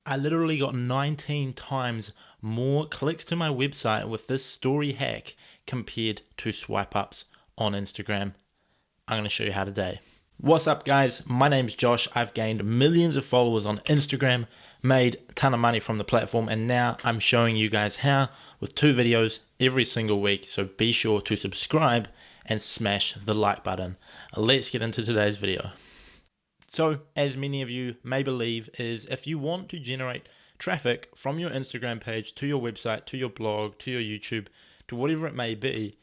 I literally got 19 times more clicks to my website with this story hack compared to swipe ups on Instagram. I'm going to show you how today. What's up, guys? My name's Josh. I've gained millions of followers on Instagram, made a ton of money from the platform, and now I'm showing you guys how with 2 videos every single week. So be sure to subscribe and smash the like button. Let's get into today's video. So, as many of you may believe, is if you want to generate traffic from your Instagram page to your website, to your blog, to your YouTube, to whatever it may be,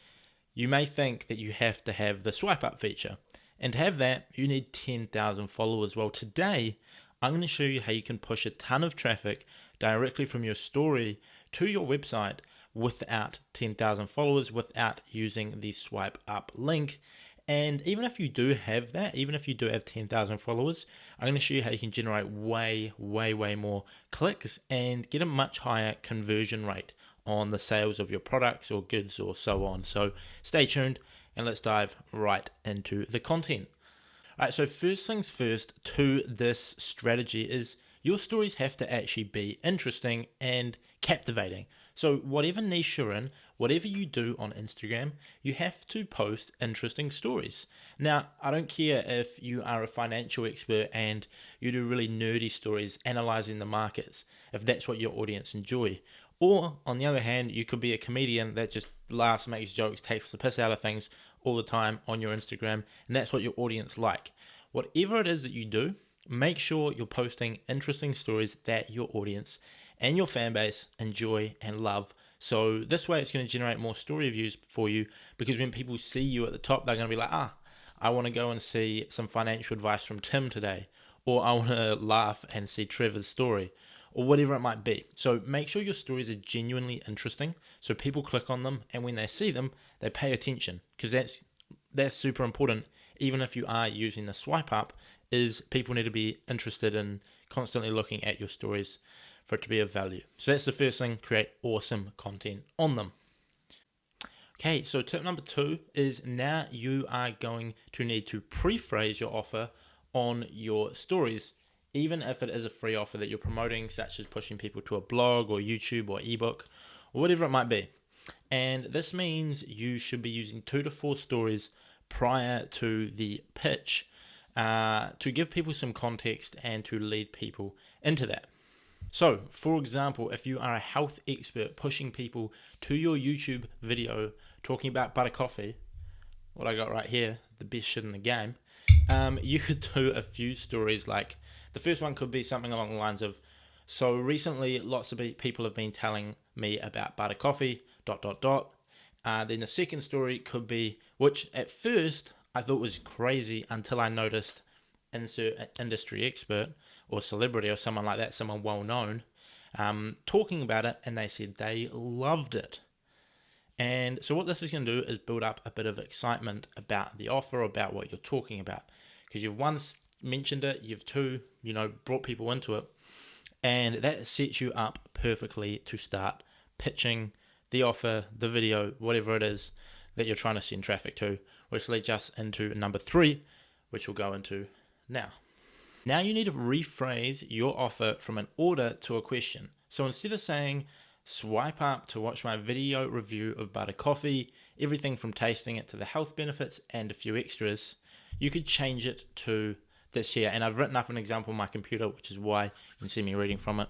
you may think that you have to have the swipe up feature. And to have that, you need 10,000 followers. Well, today, I'm going to show you how you can push a ton of traffic directly from your story to your website without 10,000 followers, without using the swipe up link. And even if you do have that, even if you do have 10,000 followers, I'm going to show you how you can generate way more clicks and get a much higher conversion rate on the sales of your products or goods or so on. So stay tuned and let's dive right into the content. All right, so first things first to this strategy is your stories have to actually be interesting and captivating. So whatever niche you're in, whatever you do on Instagram, you have to post interesting stories. Now, I don't care if you are a financial expert and you do really nerdy stories analyzing the markets, if that's what your audience enjoy. Or, on the other hand, you could be a comedian that just laughs, makes jokes, takes the piss out of things all the time on your Instagram, and that's what your audience like. Whatever it is that you do, make sure you're posting interesting stories that your audience and your fan base enjoy and love. So this way it's going to generate more story views for you, because when people see you at the top, they're going to be like, I want to go and see some financial advice from Tim today, or I want to laugh and see Trevor's story, or whatever it might be. So make sure your stories are genuinely interesting so people click on them, and when they see them, they pay attention, because that's super important. Even if you are using the swipe up, is people need to be interested in constantly looking at your stories for it to be of value. So that's the first thing, create awesome content on them. Okay, so tip number 2 is now you are going to need to pre-phrase your offer on your stories, even if it is a free offer that you're promoting, such as pushing people to a blog or YouTube or ebook or whatever it might be. And this means you should be using 2 to 4 stories prior to the pitch to give people some context and to lead people into that. So, for example, if you are a health expert pushing people to your YouTube video talking about butter coffee, what I got right here, the best shit in the game, you could do a few stories. Like the first one could be something along the lines of, so recently lots of people have been telling me about butter coffee, ... Then the second story could be, which at first I thought was crazy until I noticed insert industry expert or celebrity or someone like that, someone well known, talking about it, and they said they loved it. And so what this is going to do is build up a bit of excitement about the offer, about what you're talking about, because you've once mentioned it, you've two, brought people into it, and that sets you up perfectly to start pitching the offer, the video, whatever it is that you're trying to send traffic to, which leads us into number 3, which we'll go into now. Now you need to rephrase your offer from an order to a question. So instead of saying, swipe up to watch my video review of butter coffee, everything from tasting it to the health benefits and a few extras, you could change it to this here. And I've written up an example on my computer, which is why you can see me reading from it.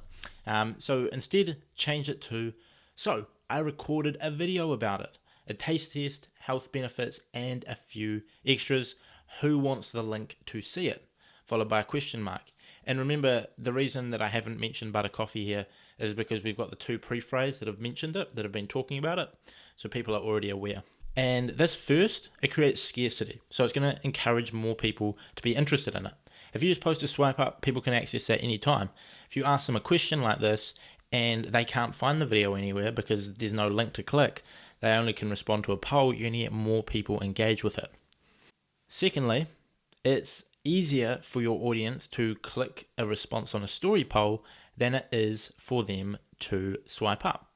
So instead, change it to, so I recorded a video about it, a taste test, health benefits, and a few extras. Who wants the link to see it? Followed by a question mark. And remember, the reason that I haven't mentioned butter coffee here is because we've got the 2 pre-phrase that have mentioned it, that have been talking about it, so people are already aware. And this first, it creates scarcity. So it's going to encourage more people to be interested in it. If you just post a swipe up, people can access that anytime. If you ask them a question like this and they can't find the video anywhere because there's no link to click, they only can respond to a poll, you're going to get more people engage with it. Secondly, it's easier for your audience to click a response on a story poll than it is for them to swipe up.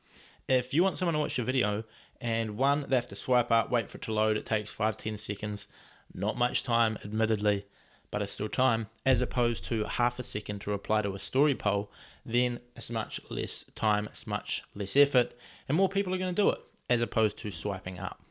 If you want someone to watch your video and one, they have to swipe up, wait for it to load, it takes 5-10 seconds, not much time admittedly, but it's still time, as opposed to half a second to reply to a story poll, then it's much less time, it's much less effort, and more people are going to do it as opposed to swiping up.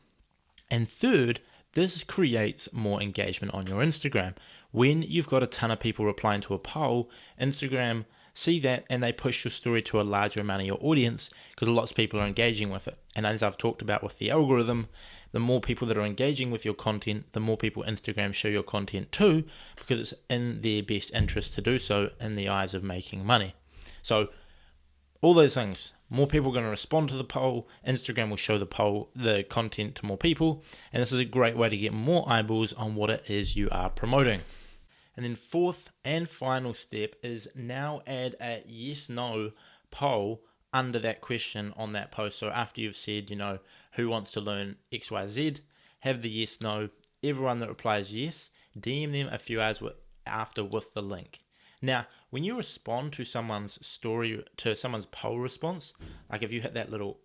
And third, this creates more engagement on your Instagram. When you've got a ton of people replying to a poll, Instagram see that and they push your story to a larger amount of your audience because lots of people are engaging with it. And as I've talked about with the algorithm, the more people that are engaging with your content, the more people Instagram show your content to, because it's in their best interest to do so in the eyes of making money. So all those things, more people are going to respond to the poll, Instagram will show the content to more people, and this is a great way to get more eyeballs on what it is you are promoting. And then fourth and final step is now add a yes/no poll under that question on that post. So after you've said, who wants to learn XYZ, have the yes/no. Everyone that replies yes, DM them a few hours after with the link. Now, when you respond to someone's story, to someone's poll response, like if you hit that little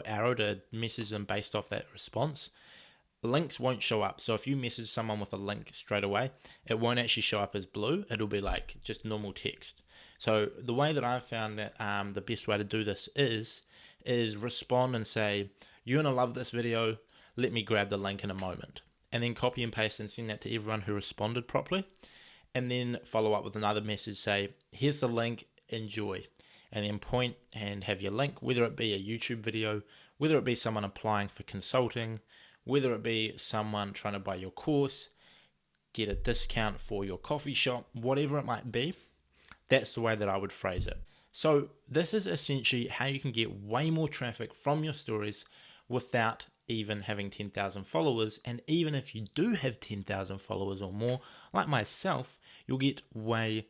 arrow to message them based off that response, links won't show up. So if you message someone with a link straight away, it won't actually show up as blue. It'll be like just normal text. So the way that I've found that the best way to do this is respond and say, you're going to love this video. Let me grab the link in a moment. And then copy and paste and send that to everyone who responded properly. And then follow up with another message, say, here's the link, enjoy. And then point and have your link, whether it be a YouTube video, whether it be someone applying for consulting, whether it be someone trying to buy your course, get a discount for your coffee shop, whatever it might be. That's the way that I would phrase it. So this is essentially how you can get way more traffic from your stories without even having 10,000 followers. And even if you do have 10,000 followers or more, like myself, you'll get way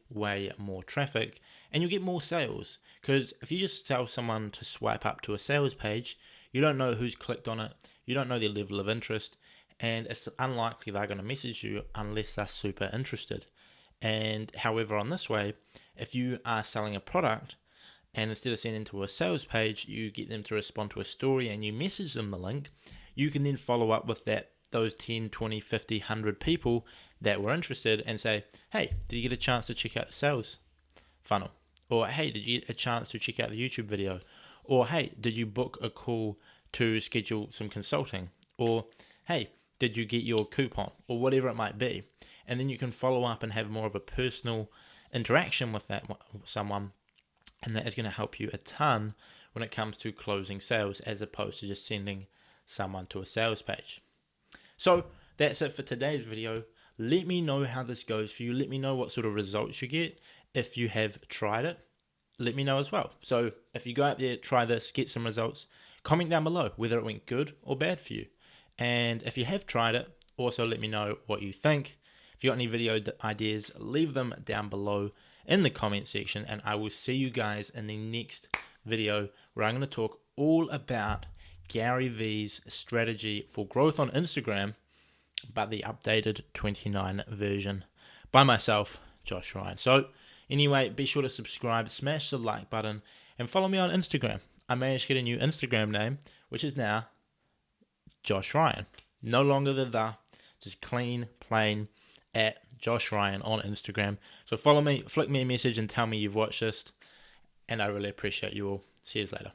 more traffic and you'll get more sales. Because if you just tell someone to swipe up to a sales page, you don't know who's clicked on it, you don't know their level of interest, and it's unlikely they're going to message you unless they're super interested. And however, on this way, if you are selling a product, and instead of sending to a sales page, you get them to respond to a story and you message them the link, you can then follow up with those 10, 20, 50, 100 people that were interested and say, hey, did you get a chance to check out the sales funnel? Or hey, did you get a chance to check out the YouTube video? Or hey, did you book a call to schedule some consulting? Or hey, did you get your coupon? Or whatever it might be. And then you can follow up and have more of a personal interaction with someone. And that is going to help you a ton when it comes to closing sales as opposed to just sending someone to a sales page. So that's it for today's video. Let me know how this goes for you. Let me know what sort of results you get. If you have tried it, let me know as well. So if you go out there, try this, get some results, comment down below whether it went good or bad for you. And if you have tried it, also let me know what you think. If you got any video ideas, leave them down below in the comment section, and I will see you guys in the next video where I'm going to talk all about Gary Vee's strategy for growth on Instagram, but the updated 29 version by myself, Josh Ryan. So anyway, be sure to subscribe, smash the like button, and follow me on Instagram. I managed to get a new Instagram name, which is now Josh Ryan. No longer the, just clean, plain, at Josh Ryan on Instagram. So follow me, flick me a message and tell me you've watched this, and I really appreciate you all. See you later.